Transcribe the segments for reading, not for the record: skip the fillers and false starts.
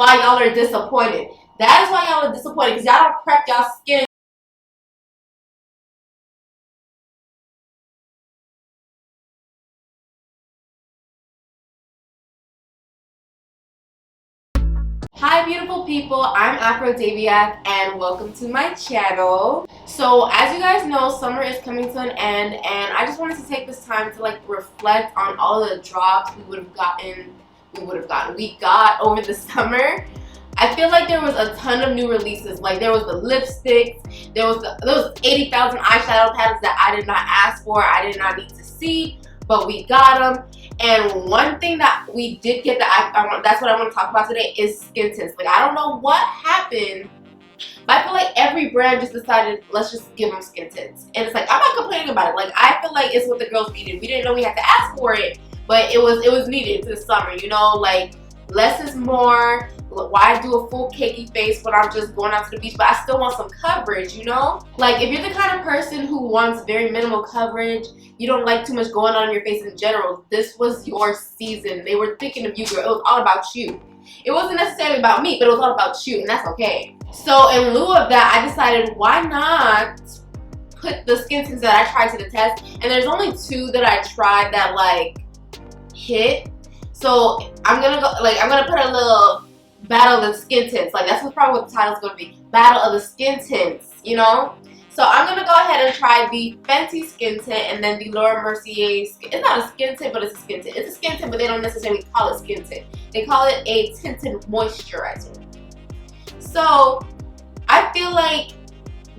why y'all are disappointed. That is why y'all are disappointed, because y'all don't prep y'all skin. Hi beautiful people, I'm Afrodaybeac and welcome to my channel. So as you guys know, summer is coming to an end and I just wanted to take this time to like reflect on all the drops we got over the summer. I feel like there was a ton of new releases. Like there was the lipsticks, there was 80,000 eyeshadow palettes that I did not ask for, I did not need to see, but we got them. And one thing that we did get that's what I want to talk about today is Skintint. Like I don't know what happened, but I feel like every brand just decided let's just give them Skintint. And it's like I'm not complaining about it. Like I feel like it's what the girls needed. We didn't know we had to ask for it, but it was needed this summer. You know, like less is more. Why do a full cakey face when I'm just going out to the beach, but I still want some coverage, you know? Like if you're the kind of person who wants very minimal coverage, you don't like too much going on in your face in general, this was your season. They were thinking of you, girl. It was all about you. It wasn't necessarily about me, but it was all about you, and that's okay. So in lieu of that, I decided why not put the Skintints that I tried to the test, and there's only two that I tried that like hit. So I'm gonna put a little Battle of the Skintints. Like that's probably what the title's gonna be. Battle of the Skintints, you know? So I'm gonna go ahead and try the Fenty Skintint and then the Mercier It's not a Skintint, but it's a Skintint. It's a Skintint, but they don't necessarily call it Skintint. They call it a tinted moisturizer. So I feel like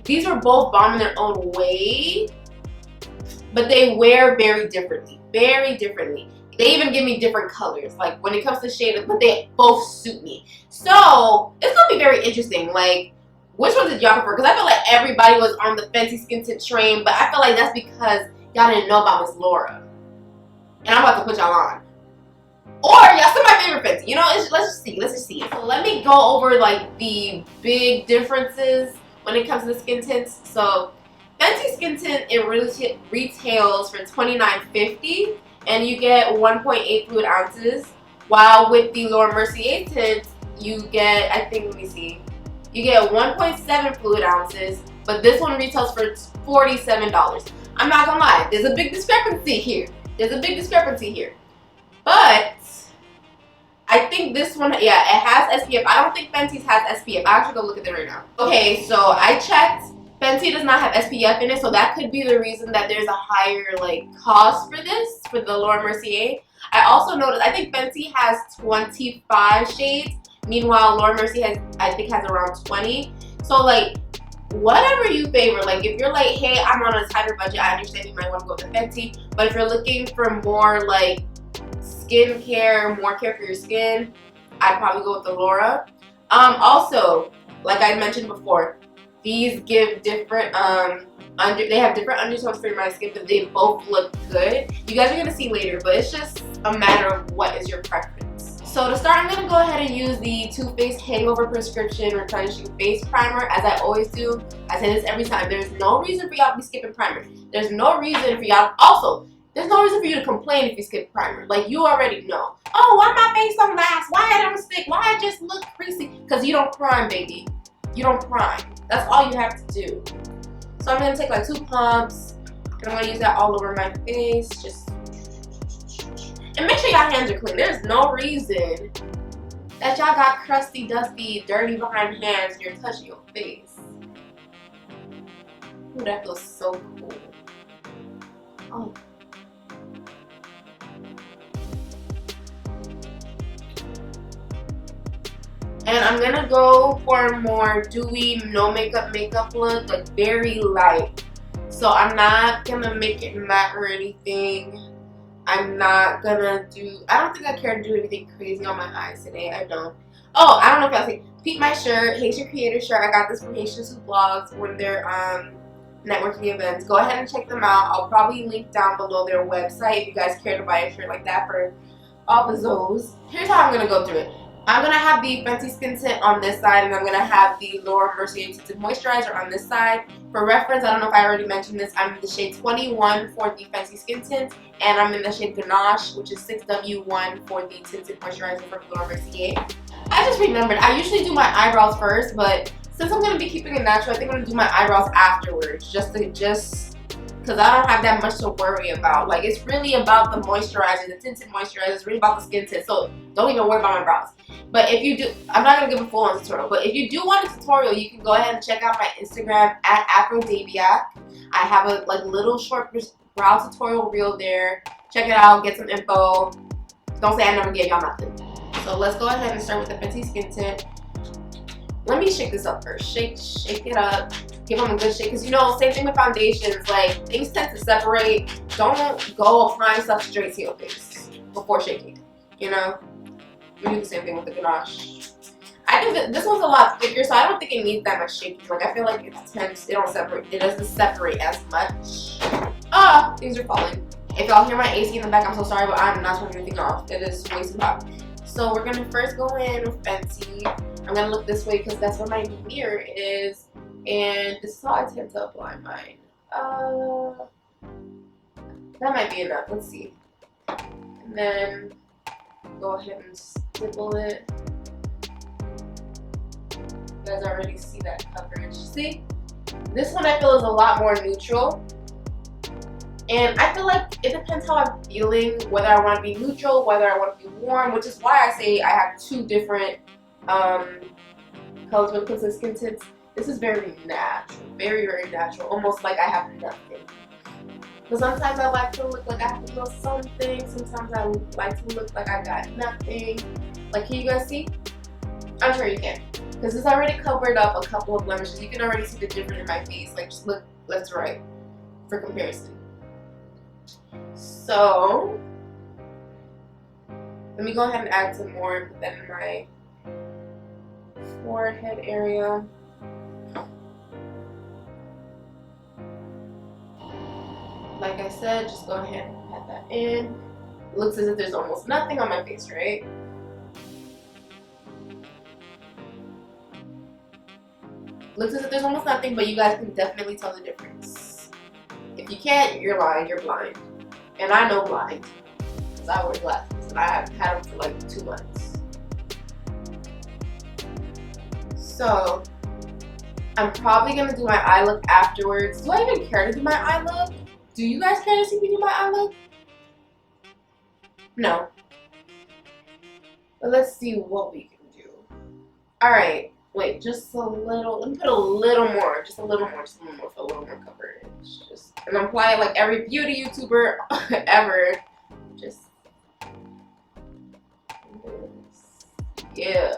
these are both bomb in their own way, but they wear very differently. Very differently. They even give me different colors, like when it comes to shade, but they both suit me. So it's gonna be very interesting. Like, which one did y'all prefer? Because I feel like everybody was on the Fenty Skintint train, but I feel like that's because y'all didn't know about Miss Laura. And I'm about to put y'all on. Or y'all still my favorite Fenty. You know, let's just see. So let me go over like the big differences when it comes to the skin tints. So Fenty Skintint, it really retails for $29.50. And you get 1.8 fluid ounces, while with the Mercier tint, you get, you get 1.7 fluid ounces, but this one retails for $47. I'm not gonna lie, there's a big discrepancy here. But I think this one, yeah, it has SPF. I don't think Fenty's has SPF. I'll actually go look at it right now. Okay, so I checked. Fenty does not have SPF in it, so that could be the reason that there's a higher like cost for this, for the Mercier. I also noticed, I think Fenty has 25 shades, meanwhile Mercier has, I think, has around 20. So like, whatever you favor, like if you're like, hey, I'm on a tighter budget, I understand you might want to go with Fenty, but if you're looking for more like skincare, more care for your skin, I'd probably go with the Laura. Also, like I mentioned before, these give different, they have different undertones for my skin, but they both look good. You guys are going to see later, but it's just a matter of what is your preference. So to start, I'm going to go ahead and use the Too Faced Hangover Prescription Replenishing Face Primer, as I always do. I say this every time. There's no reason for y'all to be skipping primer. There's no reason for y'all, there's no reason for you to complain if you skip primer. Like, you already know. Oh, why my face don't last? Why I don't stick? Why I just look greasy? Because you don't prime, baby. You don't prime. That's all you have to do. So I'm going to take like 2 pumps, and I'm going to use that all over my face. Just, and make sure y'all hands are clean. There's no reason that y'all got crusty, dusty, dirty behind hands and you're touching your face. Ooh, that feels so cool. Oh. And I'm gonna go for a more dewy, no makeup look, like very light. So I'm not gonna make it matte or anything. I'm not gonna do, I don't think I care to do anything crazy on my eyes today. I don't. Oh, I don't know if y'all see. Peep my shirt, Haitian Creator shirt. I got this from Haitians Who Blogs when they're networking events. Go ahead and check them out. I'll probably link down below their website if you guys care to buy a shirt like that for all the zoes. Here's how I'm gonna go through it. I'm going to have the Fenty Skintint on this side, and I'm going to have the Mercier Tinted Moisturizer on this side. For reference, I don't know if I already mentioned this, I'm in the shade 21 for the Fenty Skintint, and I'm in the shade Ganache, which is 6W1 for the Tinted Moisturizer from Mercier. I just remembered. I usually do my eyebrows first, but since I'm gonna be keeping it natural, I think I'm gonna do my eyebrows afterwards, just because I don't have that much to worry about. Like, it's really about the moisturizer, the tinted moisturizer. It's really about the skin tint. So don't even worry about my brows. But if you do, I'm not gonna give a full-on tutorial. But if you do want a tutorial, you can go ahead and check out my Instagram at Afrodaybeac. I have a little short brow tutorial reel there. Check it out. Get some info. Don't say I never gave y'all nothing. So let's go ahead and start with the Fenty Skin Tint. Let me shake this up first. Shake it up. Give them a good shake. Because, you know, same thing with foundations. Like, things tend to separate. Don't go applying stuff straight to your face before shaking. You know? We do the same thing with the ganache. I think that this one's a lot thicker, so I don't think it needs that much shaking. Like, I feel like it doesn't separate as much. Ah, things are falling. If y'all hear my AC in the back, I'm so sorry, but I'm not turning anything off. It is way too hot. So we're gonna first go in with Fenty. I'm gonna look this way because that's where my mirror is, and this is how I tend to apply mine. That might be enough. Let's see. And then go ahead and stipple it. You guys already see that coverage. See? This one I feel is a lot more neutral. And I feel like it depends how I'm feeling, whether I want to be neutral, whether I want to be warm, which is why I say I have two different colors when it comes to skin tints. This is very natural, very, very natural, almost like I have nothing. But sometimes I like to look like I have to feel something. Sometimes I like to look like I got nothing. Like, can you guys see? I'm sure you can. Because it's already covered up a couple of blemishes. You can already see the difference in my face. Like, just look left to right for comparison. So, let me go ahead and add some more and put that in my forehead area. Like I said, just go ahead and pat that in. It looks as if there's almost nothing on my face, right? Looks as if there's almost nothing, but you guys can definitely tell the difference. If you can't, you're lying, you're blind. And I know blind, because I wear glasses, and I have had them for like 2 months. So, I'm probably going to do my eye look afterwards. Do I even care to do my eye look? Do you guys care to see me do my eye look? No. But let's see what we can do. Alright, wait, just a little. Let me put a little more. Just a little more for a little more coverage. And apply it like every beauty YouTuber ever. Just. Yeah.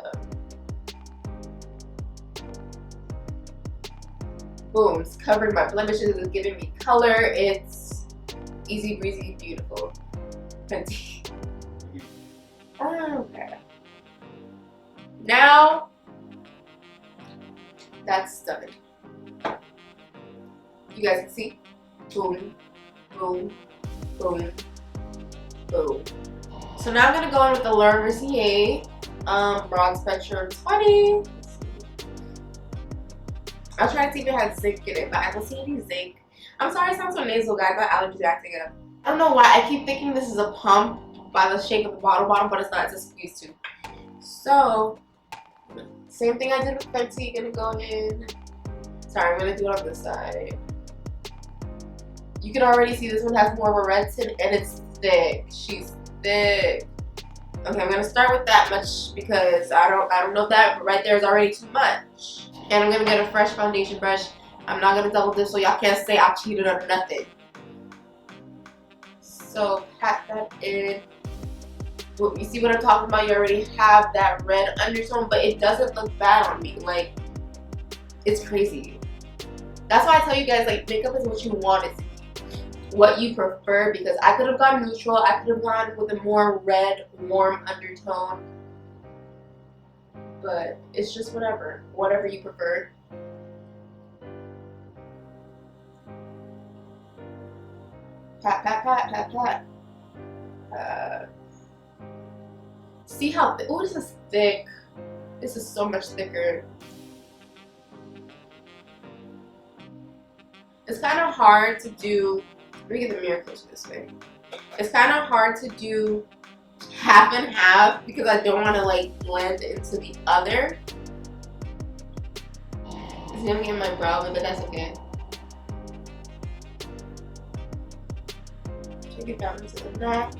Boom, it's covered my blemishes, it's giving me color, it's easy breezy, beautiful. Fenty. Okay. Now, that's done. You guys can see? Boom, boom, boom, boom. So now I'm gonna go in with the Mercier Broad Spectrum 20. I'll try to see if it has zinc in it, but I don't see any zinc. I'm sorry it sounds so nasal, guys. My allergies are acting up. I don't know why. I keep thinking this is a pump by the shape of the bottle bottom, but it's not. It's a squeeze tube. So, same thing I did with Fenty. Gonna go in. Sorry, I'm gonna do it on this side. You can already see this one has more of a red tint, and it's thick. She's thick. Okay, I'm gonna start with that much because I don't know if that right there is already too much. And I'm gonna get a fresh foundation brush. I'm not gonna double dip so y'all can't say I cheated or nothing. So pat that in. Well, you see what I'm talking about? You already have that red undertone, but it doesn't look bad on me. Like, it's crazy. That's why I tell you guys, like, makeup is what you want it to be. What you prefer, because I could have gone neutral. I could have gone with a more red, warm undertone. But it's just whatever you prefer. Pat, pat, pat, pat, pat. See how, oh, this is thick. This is so much thicker. It's kind of hard to do, let me get the mirror closer this way. It's kind of hard to do half and half because I don't want to like blend into the other. It's gonna get in my brow, but that's okay. Take it down into the neck.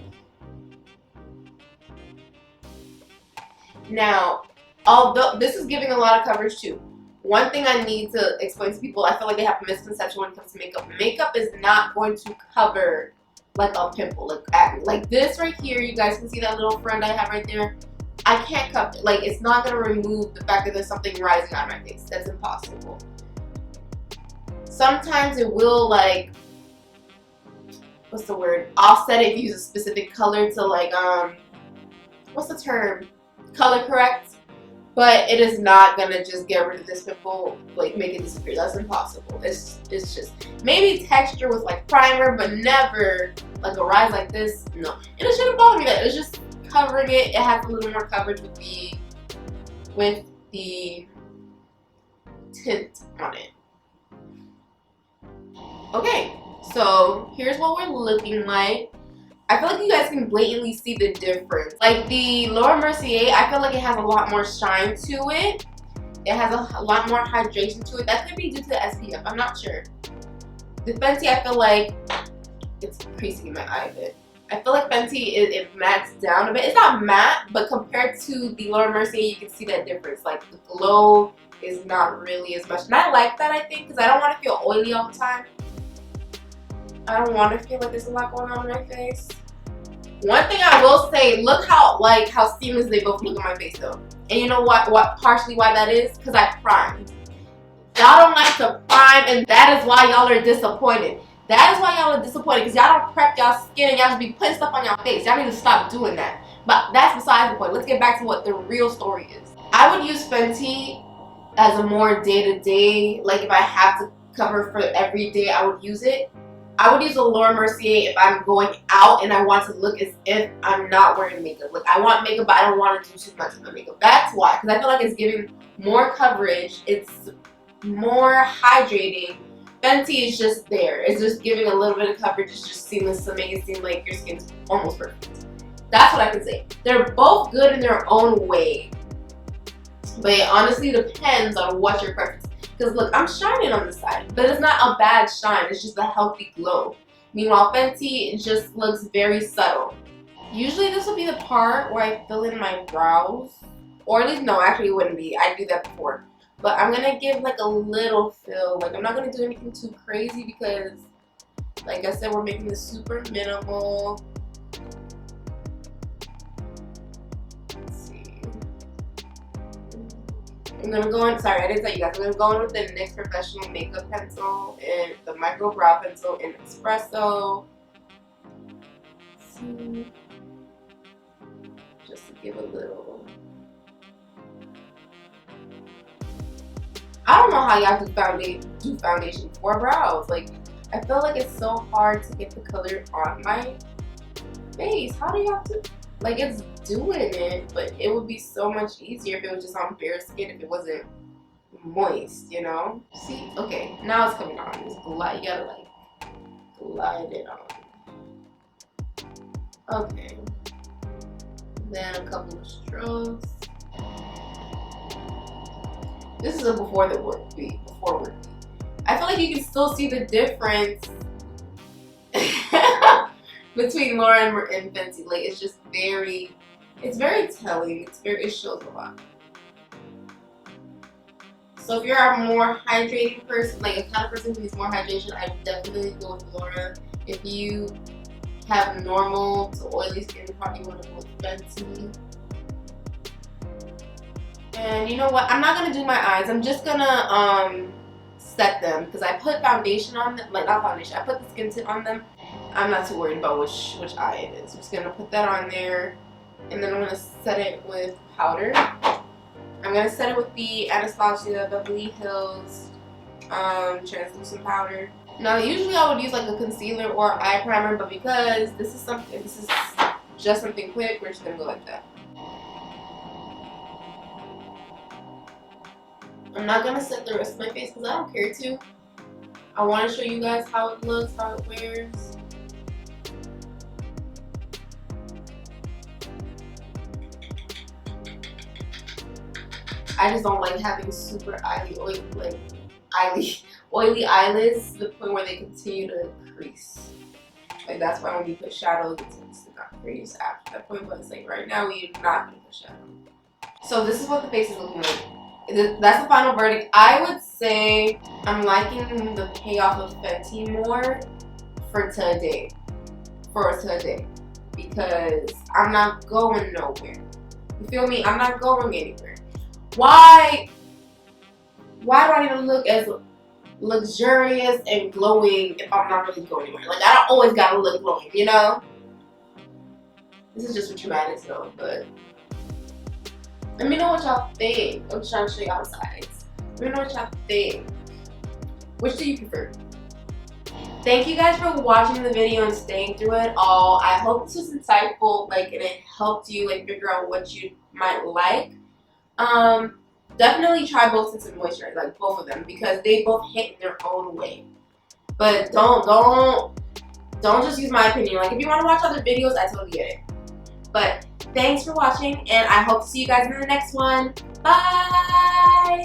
Now, although this is giving a lot of coverage too, one thing I need to explain to people, I feel like they have a misconception when it comes to makeup. Makeup is not going to cover like a pimple, like this right here. You guys can see that little friend I have right there. I can't cover, like it's not gonna remove the fact that there's something rising on my face. That's impossible. Sometimes it will like, what's the word? Offset it if you use a specific color to like what's the term? Color correct. But it is not gonna just get rid of this pimple, like make it disappear. That's impossible. It's just maybe texture with like primer, but never like a rise like this. No, and it shouldn't bother me that it's just covering it. It has a little more coverage with the tint on it. Okay, so here's what we're looking like. I feel like you guys can blatantly see the difference. Like the Laura Mercier, I feel like it has a lot more shine to it. It has a lot more hydration to it. That could be due to the SPF, I'm not sure. The Fenty, I feel like it's creasing in my eye a bit. I feel like Fenty, it mattes down a bit. It's not matte, but compared to the Laura Mercier, you can see that difference. Like the glow is not really as much. And I like that, I think, because I don't want to feel oily all the time. I don't want to feel like there's a lot going on in my face. One thing I will say, look how seamless they both look on my face though. And you know what partially why that is? Because I primed. Y'all don't like to prime, and that is why y'all are disappointed. That is why y'all are disappointed, because y'all don't prep y'all skin and y'all just be putting stuff on y'all face. Y'all need to stop doing that. But that's besides the point. Let's get back to what the real story is. I would use Fenty as a more day-to-day, like if I have to cover for every day, I would use it. I would use a Laura Mercier if I'm going out and I want to look as if I'm not wearing makeup. Like I want makeup, but I don't want to do too much of the makeup. That's why, because I feel like it's giving more coverage. It's more hydrating. Fenty is just there. It's just giving a little bit of coverage. It's just seamless to make it seem like your skin's almost perfect. That's what I can say. They're both good in their own way, but it honestly depends on what your preference. Because look, I'm shining on the side, but it's not a bad shine. It's just a healthy glow. Meanwhile, Fenty, it just looks very subtle. Usually this will be the part where I fill in my brows. Or at least, no, actually it wouldn't be. I do that before. But I'm going to give like a little fill. Like I'm not going to do anything too crazy because, like I said, we're making this super minimal. I'm gonna go in, sorry, I didn't tell you guys. I'm gonna go in with the NYX Professional Makeup Pencil and the Micro Brow Pencil in Espresso. See, just to give a little. I don't know how y'all do foundation for brows. Like, I feel like it's so hard to get the color on my face. How do y'all do? Like, it's doing it, but it would be so much easier if it was just on bare skin, if it wasn't moist, you know? See? Okay, now it's coming on. It's glide. You gotta, like, glide it on. Okay. Then a couple of strokes. This is a before work beat. I feel like you can still see the difference between Laura and Fenty. Like it's just very telling. It shows a lot. So if you're a more hydrating person, like a kind of person who needs more hydration, I definitely go with Laura. If you have normal to oily skin, you probably want to go with Fenty. And you know what? I'm not gonna do my eyes. I'm just gonna set them because I put foundation on them. Like not foundation. I put the skin tint on them. I'm not too worried about which eye it is. I'm just gonna put that on there, and then I'm gonna set it with powder. I'm gonna set it with the Anastasia Beverly Hills translucent powder. Now, usually I would use like a concealer or eye primer, but because this is just something quick, we're just gonna go like that. I'm not gonna set the rest of my face because I don't care to. I want to show you guys how it looks, how it wears. I just don't like having super oily eyelids to the point where they continue to crease. Like that's why when you put shadow, it tends to not crease after that point. But it's like right now we are not gonna put shadow. So this is what the face is looking like. That's the final verdict. I would say I'm liking the payoff of Fenty more for today. Because I'm not going nowhere. You feel me? I'm not going anywhere. Why do I need to look as luxurious and glowing if I'm not really going anywhere? Like I don't always gotta look glowing, you know? This is just for dramatics though, but let me know what y'all think. I'm trying to show y'all sides. Let me know what y'all think. Which do you prefer? Thank you guys for watching the video and staying through it all. I hope this was insightful, like, and it helped you like figure out what you might like. Definitely try both tints and moisturizers, like both of them, because they both hit in their own way. But don't just use my opinion. Like if you want to watch other videos, I totally get it. But thanks for watching, and I hope to see you guys in the next one. Bye!